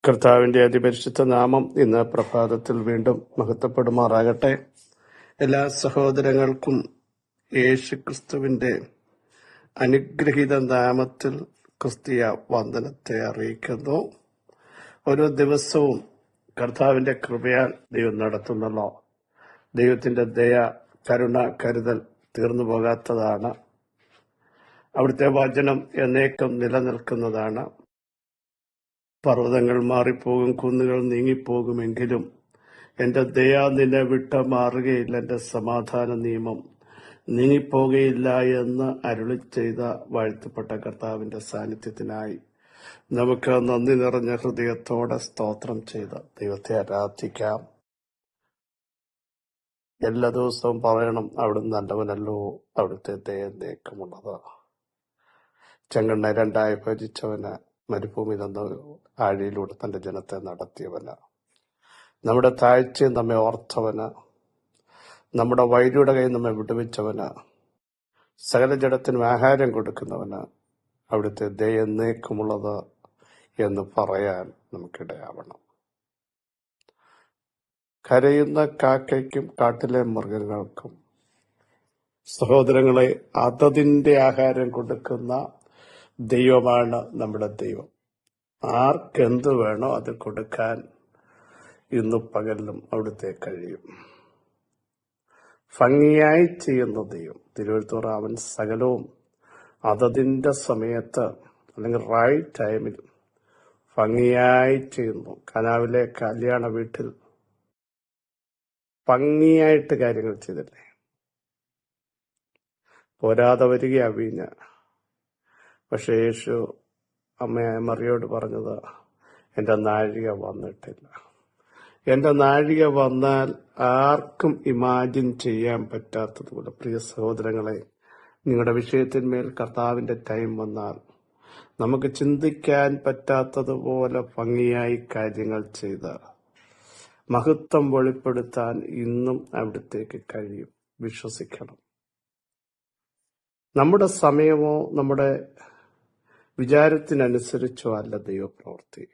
കർത്താവിന്റെ അതിപരിശുദ്ധ നാമം ഇന്ന് പ്രഭാതത്തിൽ വീണ്ടും മഹത്വപ്പെടുമാറാകട്ടെ. എല്ലാ സഹോദരങ്ങൾക്കും യേശുക്രിസ്തുവിന്റെ അനുഗ്രഹീത നാമത്തിൽ ക്രിസ്തീയ വന്ദനത്തെ അറിയിക്കുന്നു. ഓരോ ദിവസവും കർത്താവിന്റെ കൃപയാൽ ദൈവം നടത്തുന്നല്ലോ. ദൈവത്തിന്റെ ദയ, കരുണ, കരുതൽ തീർന്നു പോകാത്തതാണ്. അവിടുത്തെ വചനം എന്നേക്കും നിലനിൽക്കുന്നതാണ്. പർവ്വതങ്ങൾ മാറിപ്പോകും, കുന്നുകൾ നീങ്ങിപ്പോകുമെങ്കിലും എന്റെ ദയ നിന്നെ വിട്ട് മാറുകയില്ല, എന്റെ സമാധാന നിയമം നീങ്ങിപ്പോകുകയില്ല എന്ന് അരുളി ചെയ്ത വാഴ്ത്തപ്പെട്ട കർത്താവിന്റെ സാന്നിധ്യത്തിനായി നമുക്ക് നന്ദി നിറഞ്ഞ ഹൃദയത്തോടെ സ്തോത്രം ചെയ്ത് ദൈവത്തെ ആരാധിക്കാം. എല്ലാ ദിവസവും പറയണം, അവിടുന്ന് നല്ലവനല്ലോ, അവിടുത്തെ ദയ എന്നേക്കുമുള്ളത്. ചെങ്കണ്ണ രണ്ടായി ഭജിച്ചവന്, മരുഭൂമി തന്ന ആഴിയിലൂടെ തന്റെ ജനത്തെ നടത്തിയവന്, നമ്മുടെ താഴ്ചയെ നമ്മെ ഓർത്തവന്, നമ്മുടെ വൈരിയുടെ കയ്യിൽ നമ്മെ വിടുവിച്ചവന്, സകല ജഡത്തിനും ആഹാരം കൊടുക്കുന്നവന്, അവിടുത്തെ ദയ എന്നേക്കുമുള്ളത് എന്ന് പറയാൻ നമുക്കിടയാവണം. കരയുന്ന കാക്കയ്ക്കും കാട്ടിലെ മൃഗങ്ങൾക്കും സഹോദരങ്ങളെ അതതിന്റെ ആഹാരം കൊടുക്കുന്ന ദൈവമാണ് നമ്മുടെ ദൈവം. ആർക്കെന്ത് വേണോ അത് കൊടുക്കാൻ ഇന്ന് പകലിലും അവിടുത്തെ കഴിയും. ഭംഗിയായി ചെയ്യുന്ന ദൈവം. തിരുവഴുത്തൂർ അവൻ സകലവും അതതിന്റെ സമയത്ത് അല്ലെങ്കിൽ റൈറ്റ് ടൈമിൽ ഭംഗിയായി ചെയ്യുന്നു. കനാവിലെ കല്യാണ വീട്ടിൽ ഭംഗിയായിട്ട് കാര്യങ്ങൾ ചെയ്തില്ലേ? പോരാതെ വരികയാ വീഞ്ഞ. പക്ഷെ യേശു അമ്മയായ മറിയോട് പറഞ്ഞത്, എന്റെ നാഴിക വന്നിട്ടില്ല. എന്റെ നാഴിക വന്നാൽ ആർക്കും ഇമാജിൻ ചെയ്യാൻ പറ്റാത്തതുപോലെ. പ്രിയ സഹോദരങ്ങളെ, നിങ്ങളുടെ വിഷയത്തിന്മേൽ കർത്താവിന്റെ ടൈം വന്നാൽ നമുക്ക് ചിന്തിക്കാൻ പറ്റാത്തതുപോലെ ഭംഗിയായി കാര്യങ്ങൾ ചെയ്ത് മഹത്വം വെളിപ്പെടുത്താൻ ഇന്നും അവിടത്തേക്ക് കഴിയും. വിശ്വസിക്കണം. നമ്മുടെ സമയമോ നമ്മുടെ വിചാരത്തിനനുസരിച്ചോ അല്ല ദൈവപ്രവൃത്തി.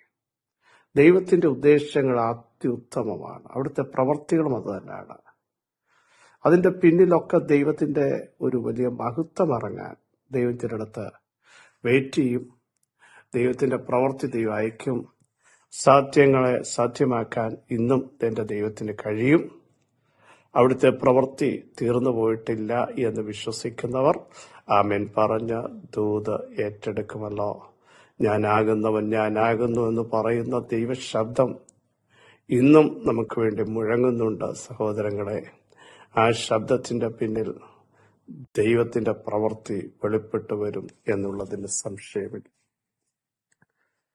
ദൈവത്തിന്റെ ഉദ്ദേശങ്ങൾ അത്യുത്തമമാണ്. അവിടുത്തെ പ്രവർത്തികളും അത് തന്നെയാണ്. അതിന്റെ പിന്നിലൊക്കെ ദൈവത്തിന്റെ ഒരു വലിയ മഹത്വം ഇറങ്ങാൻ ദൈവം ചിലടത്ത് വെയിറ്റ് ചെയ്യും. ദൈവത്തിന്റെ പ്രവൃത്തി ദൈവം അയക്കും. സാധ്യങ്ങളെ സാധ്യമാക്കാൻ ഇന്നും എന്റെ ദൈവത്തിന് കഴിയും. അവിടുത്തെ പ്രവൃത്തി തീർന്നു പോയിട്ടില്ല എന്ന് വിശ്വസിക്കുന്നവർ ആമേൻ പറഞ്ഞ ദൂത് ഏറ്റെടുക്കുമല്ലോ. ഞാനാകുന്നവൻ ഞാനാകുന്നു എന്ന് പറയുന്ന ദൈവശബ്ദം ഇന്നും നമുക്ക് വേണ്ടി മുഴങ്ങുന്നുണ്ട് സഹോദരങ്ങളെ. ആ ശബ്ദത്തിന്റെ പിന്നിൽ ദൈവത്തിന്റെ പ്രവൃത്തി വെളിപ്പെട്ടു വരും എന്നുള്ളതിന് സംശയമില്ല.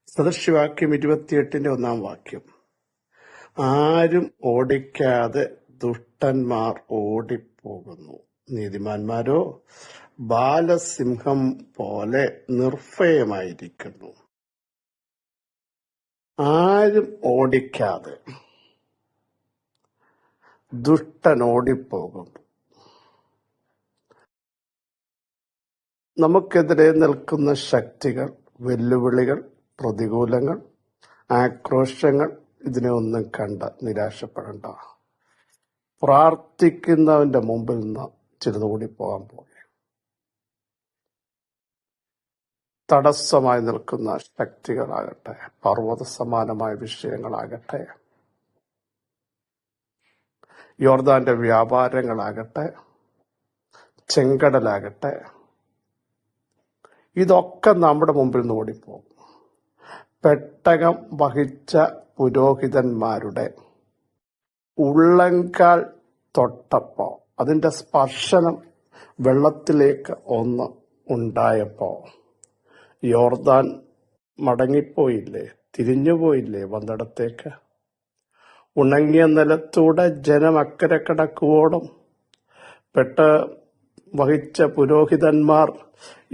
സദൃശവാക്യം 28:1 ആരും ഓടിക്കാതെ ദുഷ്ടന്മാർ ഓടിപ്പോകുന്നു, നീതിമാന്മാരോ ബാലസിംഹം പോലെ നിർഭയമായിരിക്കുന്നു. ആരും ഓടിക്കാതെ ദുഷ്ടൻ ഓടിപ്പോകുന്നു. നമുക്കെതിരെ നിൽക്കുന്ന ശക്തികൾ, വെല്ലുവിളികൾ, പ്രതികൂലങ്ങൾ, ആക്രോശങ്ങൾ, ഇതിനെ ഒന്നും കണ്ട് നിരാശപ്പെടേണ്ട. പ്രാർത്ഥിക്കുന്നവന്റെ മുമ്പിൽ നിന്ന് ചിലത് ഓടിപ്പോകാൻ പോകും. തടസ്സമായി നിൽക്കുന്ന ശക്തികളാകട്ടെ, പർവ്വത സമാനമായ വിഷയങ്ങളാകട്ടെ, യോർദാന്റെ വ്യാപാരങ്ങളാകട്ടെ, ചെങ്കടലാകട്ടെ, ഇതൊക്കെ നമ്മുടെ മുമ്പിൽ നിന്ന് ഓടിപ്പോകും. പെട്ടകം വഹിച്ച പുരോഹിതന്മാരുടെ ഉള്ളങ്കാൽ തൊട്ടപ്പോ, അതിന്റെ സ്പർശനം വെള്ളത്തിലേക്ക് ഒന്ന് ഉണ്ടായപ്പോ യോർദാൻ മടങ്ങിപ്പോയില്ലേ? തിരിഞ്ഞുപോയില്ലേ വന്നിടത്തേക്ക്? ഉണങ്ങിയ നിലത്തൂടെ ജനം അക്കരെ കടക്കുവോളം പെട്ട വഹിച്ച പുരോഹിതന്മാർ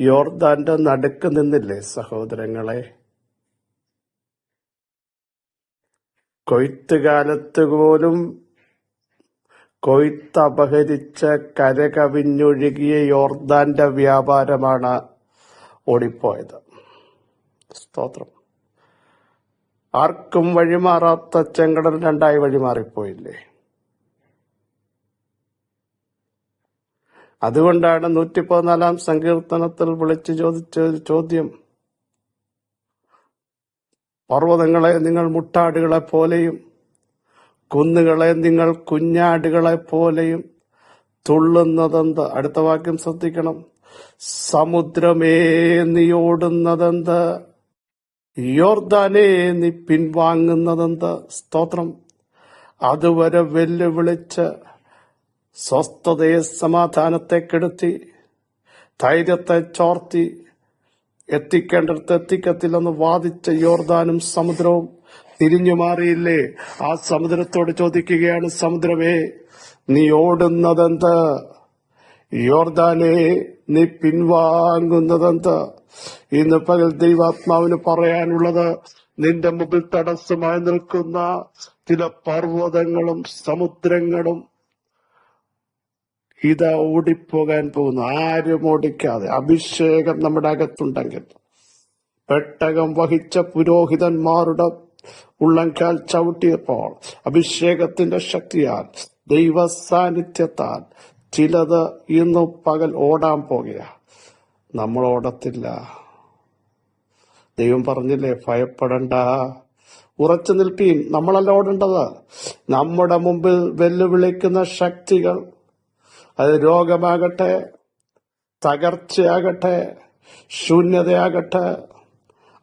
യോർദാന്റെ നടുക്ക് നിന്നില്ലേ സഹോദരങ്ങളെ? കൊയ്ത്തുകാലത്ത് പോലും കൊയ്ത്തപഹരിച്ച് കരകവിഞ്ഞൊഴുകിയ യോർദാന്റെ വ്യാപാരമാണ് ഓടിപ്പോയത്. സ്തോത്രം. ആർക്കും വഴിമാറാത്ത ചെങ്കടൽ രണ്ടായി വഴിമാറിപ്പോയില്ലേ? അതുകൊണ്ടാണ് 114 സങ്കീർത്തനത്തിൽ വിളിച്ചു ചോദിച്ച ഒരു ചോദ്യം, പർവ്വതങ്ങളെ നിങ്ങൾ മുട്ടാടുകളെ പോലെയും കുന്നുകളെ നിങ്ങൾ കുഞ്ഞാടുകളെ പോലെയും തുള്ളുന്നതെന്ത്? അടുത്ത വാക്യം ശ്രദ്ധിക്കണം. സമുദ്രമേ നീ ഓടുന്നതെന്ത്? യോർദാനേ നീ പിൻവാങ്ങുന്നതെന്ത്? സ്തോത്രം. അതുവരെ വെല്ലുവിളിച്ച് സ്വസ്ഥതയെ സമാധാനത്തെ കെടുത്തി ധൈര്യത്തെ ചോർത്തി എത്തിക്കേണ്ടടുത്ത് എത്തിക്കത്തില്ലെന്ന് വാദിച്ച യോർദാനും സമുദ്രവും തിരിഞ്ഞു മാറിയില്ലേ? ആ സമുദ്രത്തോട് ചോദിക്കുകയാണ്, സമുദ്രമേ നീ ഓടുന്നതെന്ത്? യോർദാനേ നീ പിൻവാങ്ങുന്നതെന്ത്? ഇന്ന് പകൽ ദൈവാത്മാവിന് പറയാനുള്ളത്, നിന്റെ മുമ്പിൽ തടസ്സമായി നിൽക്കുന്ന ചില പർവ്വതങ്ങളും സമുദ്രങ്ങളും ഇതാ ഓടിപ്പോകാൻ പോകുന്നു. ആരും ഓടിക്കാതെ. അഭിഷേകം നമ്മുടെ അകത്തുണ്ടെങ്കിൽ, പെട്ടകം വഹിച്ച പുരോഹിതന്മാരുടെ ഉള്ളംകാൽ ചവിട്ടിയപ്പോൾ അഭിഷേകത്തിന്റെ ശക്തിയാൽ, ദൈവ സാന്നിധ്യത്താൽ ചിലത് ഇന്ന് പകൽ ഓടാൻ പോകുക. നമ്മൾ ഓടത്തില്ല. ദൈവം പറഞ്ഞില്ലേ, ഭയപ്പെടണ്ട, ഉറച്ചു നിൽപ്പീൻ. നമ്മളല്ല ഓടേണ്ടത്. നമ്മുടെ മുമ്പിൽ വെല്ലുവിളിക്കുന്ന ശക്തികൾ, അത് രോഗമാകട്ടെ, തകർച്ചയാകട്ടെ, ശൂന്യതയാകട്ടെ,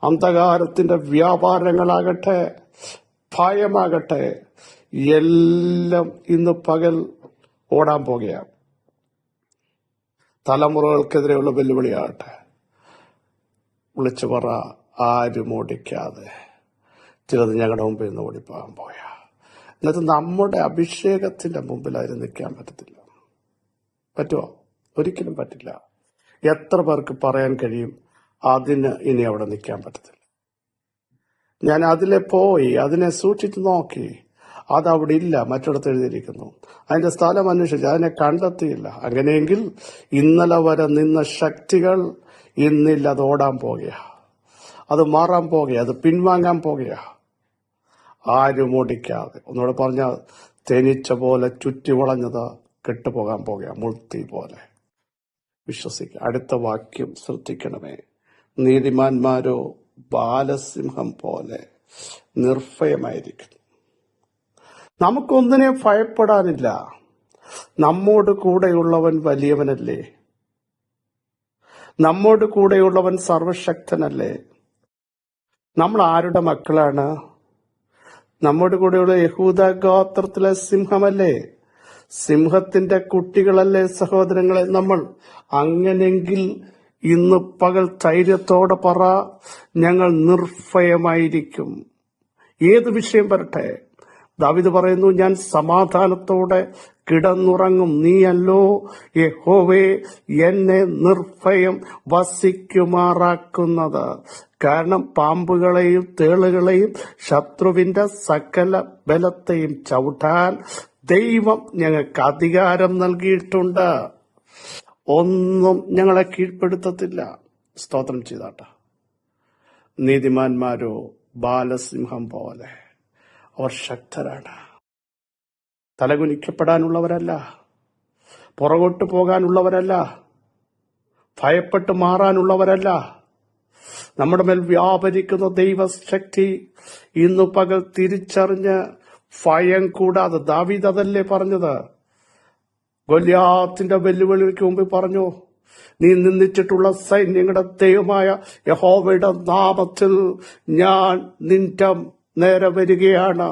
അന്ധകാരത്തിന്റെ വ്യാപാരങ്ങളാകട്ടെ, ഭയമാകട്ടെ, എല്ലാം ഇന്ന് പകൽ ഓടാൻ പോകുകയാണ്. തലമുറകൾക്കെതിരെയുള്ള വെല്ലുവിളിയാകട്ടെ, വിളിച്ചു പറ, ആരും ഓടിക്കാതെ ചിലത് ഞങ്ങളുടെ മുമ്പിൽ നിന്ന് ഓടിപ്പോകാൻ പോയാ. എന്നിട്ട് നമ്മുടെ അഭിഷേകത്തിന്റെ മുമ്പിൽ അതിന് നിൽക്കാൻ പറ്റത്തില്ല. പറ്റുമോ? ഒരിക്കലും പറ്റില്ല. എത്ര പേർക്ക് പറയാൻ കഴിയും, അതിന് ഇനി അവിടെ നിൽക്കാൻ പറ്റത്തില്ല? ഞാൻ അതിലെ പോയി അതിനെ സൂക്ഷിച്ചു നോക്കി, അതവിടെ ഇല്ല, മറ്റിടത്ത് എഴുതിയിരിക്കുന്നു. അതിന്റെ സ്ഥലം അന്വേഷിച്ച് അതിനെ കണ്ടെത്തിയില്ല. അങ്ങനെയെങ്കിൽ ഇന്നലെ വരെ നിന്ന ശക്തികൾ ഇന്നില്ല. അത് ഓടാൻ പോകുക, അത് മാറാൻ പോകുക, അത് പിൻവാങ്ങാൻ പോകുക. ആരും ഓടിക്കാതെ, ഒന്നുകൂടെ പറഞ്ഞാൽ തേനീച്ച പോലെ ചുറ്റി വളഞ്ഞത് കെട്ടുപോകാൻ പോകുക, മുൾത്തി പോലെ. വിശ്വസിക്കുക. അടുത്ത വാക്യം ശ്രദ്ധിക്കണമേ. നീതിമാന്മാരോ ബാലസിംഹം പോലെ നിർഭയമായിരിക്കുന്നു. നമുക്കൊന്നിനെ ഭയപ്പെടാനില്ല. നമ്മോട് കൂടെയുള്ളവൻ വലിയവനല്ലേ? നമ്മോട് കൂടെയുള്ളവൻ സർവശക്തനല്ലേ? നമ്മൾ ആരുടെ മക്കളാണ്? നമ്മോട് കൂടെയുള്ള യഹൂദ ഗോത്രത്തിലെ സിംഹമല്ലേ? സിംഹത്തിന്റെ കുട്ടികളല്ലേ സഹോദരങ്ങളെ നമ്മൾ? അങ്ങനെങ്കിൽ ഇന്ന് പകൽ ധൈര്യത്തോടെ പറ, ഞങ്ങൾ നിർഭയമായിരിക്കും. ഏത് വിഷയം വരട്ടെ. ദാവീദ് പറയുന്നു, ഞാൻ സമാധാനത്തോടെ കിടന്നുറങ്ങും. നീയല്ലോ യഹോവേ എന്നെ നിർഭയം വസിക്കുമാറാക്കുന്നത്. കാരണം പാമ്പുകളെയും തേളുകളെയും ശത്രുവിന്റെ സകല ബലത്തെയും ചവിട്ടാൻ ദൈവം ഞങ്ങൾക്ക് അധികാരം നൽകിയിട്ടുണ്ട്. ഒന്നും ഞങ്ങളെ കീഴ്പ്പെടുത്തത്തില്ല. സ്തോത്രം ചെയ്താട്ടെ. നീതിമാന്മാരോ ബാലസിംഹം പോലെ, അവർ ശക്തരാണ്. തലകുനിക്കപ്പെടാനുള്ളവരല്ല, പുറകോട്ട് പോകാനുള്ളവരല്ല, ഭയപ്പെട്ട് മാറാനുള്ളവരല്ല. നമ്മുടെ മേൽ വ്യാപരിക്കുന്ന ദൈവശക്തി ഇന്നു പകൽ തിരിച്ചറിഞ്ഞ് ഭയം കൂടാതെ, ദാവീദ് അതല്ലേ പറഞ്ഞത്? ഗൊല്യാത്തിന്റെ വെല്ലുവിളിക്ക് മുമ്പ് പറഞ്ഞു, നീ നിന്ദിച്ചിട്ടുള്ള സൈന്യങ്ങളുടെ ദൈവമായ യഹോവയുടെ നാമത്തിൽ ഞാൻ നിന്റെ നേരെ വരികയാണ്.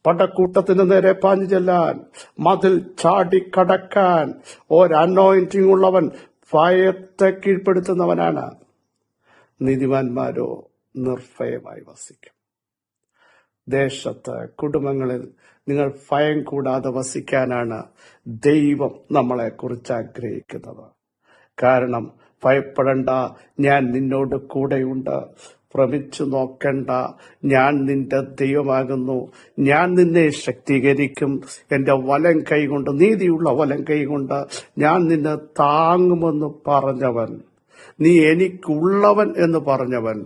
പടക്കൂട്ടത്തിന് നേരെ പാഞ്ഞു ചെല്ലാൻ, മതിൽ ചാടിക്കടക്കാൻ ഒരനോയിന്റിംഗ് ഉള്ളവൻ ഭയത്തെ കീഴ്പ്പെടുത്തുന്നവനാണ്. നീതിമാന്മാരോ നിർഭയമായി വസിക്കും. ദേശത്ത്, കുടുംബങ്ങളിൽ നിങ്ങൾ ഭയം കൂടാതെ വസിക്കാനാണ് ദൈവം നമ്മളെ കുറിച്ച് ആഗ്രഹിക്കുന്നത്. കാരണം ഭയപ്പെടണ്ട, ഞാൻ നിന്നോട് കൂടെയുണ്ട്. ഭ്രമിച്ചു നോക്കണ്ട, ഞാൻ നിന്റെ ദൈവമാകുന്നു. ഞാൻ നിന്നെ ശക്തീകരിക്കും. എന്റെ വലം കൈകൊണ്ട്, നീതിയുള്ള വലം കൈകൊണ്ട് ഞാൻ നിന്നെ താങ്ങുമെന്ന് പറഞ്ഞവൻ, നീ എനിക്കുള്ളവൻ എന്ന് പറഞ്ഞവൻ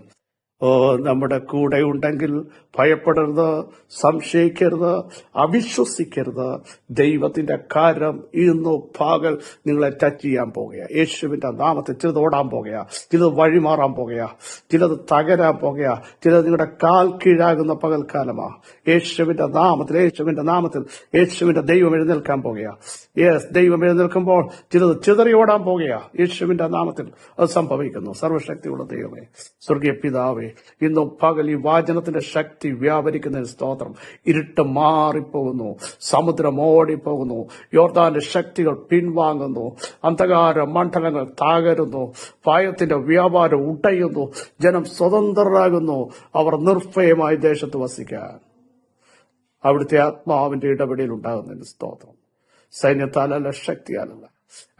ഓ, നമ്മുടെ കൂടെ ഉണ്ടെങ്കിൽ ഭയപ്പെടരുത്, സംശയിക്കരുത്, അവിശ്വസിക്കരുത്. ദൈവത്തിന്റെ കാര്യം ഇന്ന് പകൽ നിങ്ങളെ ടച്ച് ചെയ്യാൻ പോകുക. യേശുവിന്റെ നാമത്തിൽ ചിലത് ഓടാൻ പോകുക, ചിലത് വഴിമാറാൻ പോകുക, ചിലത് തകരാൻ പോകുക, ചിലത് നിങ്ങളുടെ കാൽ കീഴാകുന്ന പകൽക്കാലമാ. യേശുവിന്റെ നാമത്തിൽ, യേശുവിന്റെ നാമത്തിൽ, യേശുവിന്റെ ദൈവം എഴുന്നേൽക്കാൻ പോകുക. യെസ്, ദൈവം എഴുന്നേൽക്കുമ്പോൾ ചിലത് ചിതറി ഓടാൻ പോകുക. യേശുവിന്റെ നാമത്തിൽ അത് സംഭവിക്കുന്നു. സർവശക്തിയുള്ള ദൈവമേ, സ്വർഗീയ പിതാവേ, ഇന്നും പകൽ ഈ വാചനത്തിന്റെ ശക്തി വ്യാപരിക്കുന്നതിന് സ്തോത്രം. ഇരുട്ട് മാറിപ്പോകുന്നു, സമുദ്രം ഓടിപ്പോകുന്നു, യോർദാന്റെ ശക്തികൾ പിൻവാങ്ങുന്നു, അന്ധകാര മണ്ഡലങ്ങൾ തകരുന്നു, ഭയത്തിന്റെ വ്യാപാരം ഉടയുന്നു, ജനം സ്വതന്ത്രരാകുന്നു. അവർ നിർഭയമായി ദേശത്ത് വസിക്കാൻ അവിടുത്തെ ആത്മാവിന്റെ ഇടപെടൽ ഉണ്ടാകുന്നതിന് സ്തോത്രം. സൈന്യത്താലല്ല, ശക്തിയാലല്ല,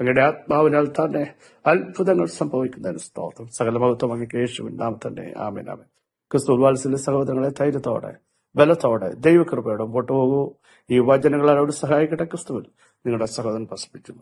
അങ്ങയുടെ ആത്മാവിനാൽ തന്നെ അത്ഭുതങ്ങൾ സംഭവിക്കുന്നതിന് സ്തോത്രം. സകല മഹത്വം അങ്ങേക്ക് യേശുവിൻ നാമത്തിൽ തന്നെ. ആമേൻ, ആമേൻ. ക്രിസ്തു വാത്സല്യ സഹോദരങ്ങളെ, ധൈര്യത്തോടെ, ബലത്തോടെ, ദൈവകൃപയോടെ മുമ്പോട്ട് പോകൂ. ഈ വചനങ്ങൾ അവരോട് സഹായിക്കട്ടെ. ക്രിസ്തുവിൽ നിങ്ങളുടെ സഹോദരൻ പ്രസവിച്ചു.